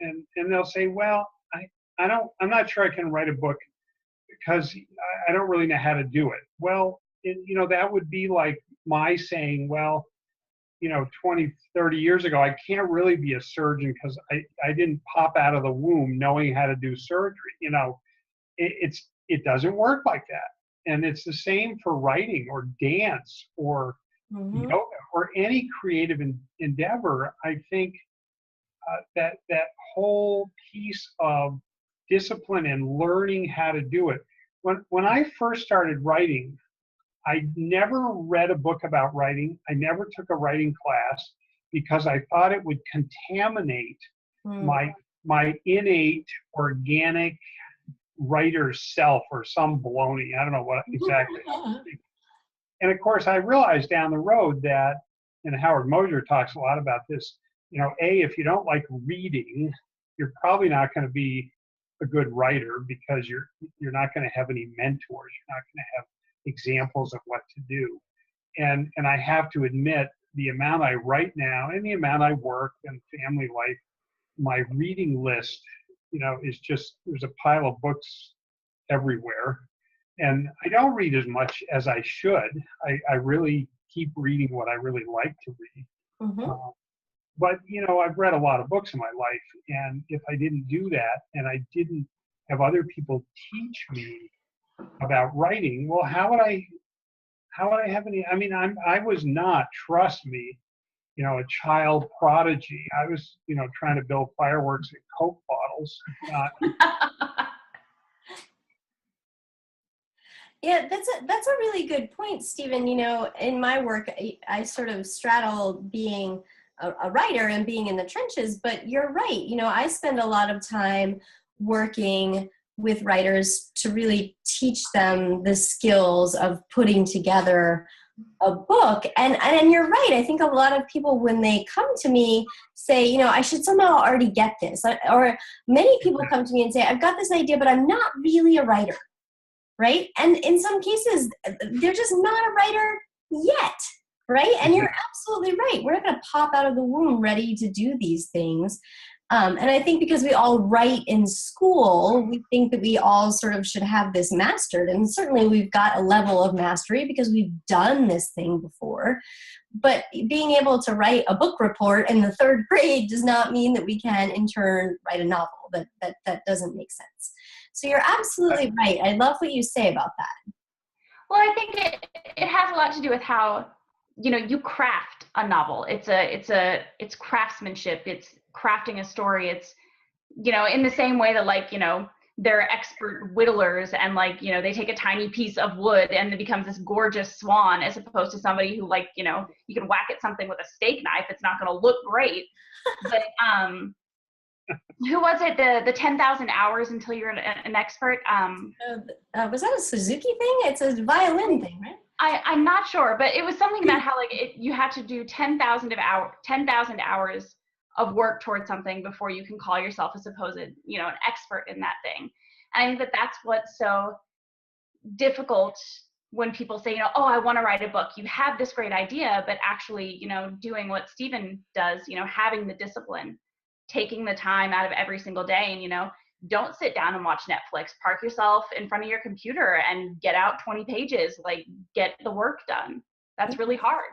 and they'll say, well, I'm not sure I can write a book because I don't really know how to do it. Well, that would be like my saying, well, 20, 30 years ago, I can't really be a surgeon because I didn't pop out of the womb knowing how to do surgery. It doesn't work like that. And it's the same for writing or dance or yoga or any creative endeavor. I think that whole piece of discipline and learning how to do it. When I first started writing, I never read a book about writing. I never took a writing class because I thought it would contaminate my innate organic writer's self or some baloney. I don't know what exactly. And of course, I realized down the road that, and Howard Moser talks a lot about this, if you don't like reading, you're probably not going to be a good writer because you're not going to have any mentors. You're not going to have examples of what to do. And I have to admit, the amount I write now and the amount I work and family life, my reading list, is just, there's a pile of books everywhere. And I don't read as much as I should. I really keep reading what I really like to read. But, I've read a lot of books in my life. And if I didn't do that and I didn't have other people teach me about writing, well, how would I have any? I mean, I was not, trust me, a child prodigy. I was, trying to build fireworks in Coke bottles. Yeah, that's a really good point, Stephen. In my work, I sort of straddle being a writer and being in the trenches, but you're right. I spend a lot of time working with writers to really teach them the skills of putting together a book. And you're right. I think a lot of people, when they come to me, say, I should somehow already get this. Or many people come to me and say, I've got this idea, but I'm not really a writer, right? And in some cases, they're just not a writer yet, right? And you're absolutely right. We're not going to pop out of the womb ready to do these things. And I think because we all write in school, we think that we all sort of should have this mastered. And certainly we've got a level of mastery because we've done this thing before. But being able to write a book report in the third grade does not mean that we can, in turn, write a novel. That doesn't make sense. So you're absolutely right. I love what you say about that. Well, I think it has a lot to do with how, you craft a novel. It's craftsmanship. It's crafting a story. It's, in the same way that they're expert whittlers and they take a tiny piece of wood and it becomes this gorgeous swan, as opposed to somebody who you can whack at something with a steak knife. It's not going to look great. But who was it? The 10,000 hours until you're an expert. Was that a Suzuki thing? It's a violin thing, right? I'm not sure, but it was something about how you had to do 10,000 hours of work towards something before you can call yourself a supposed, an expert in that thing. And I think that's what's so difficult when people say, I want to write a book. You have this great idea, but actually, doing what Stephen does, having the discipline, taking the time out of every single day, and, don't sit down and watch Netflix. Park yourself in front of your computer and get out 20 pages, get the work done. That's really hard.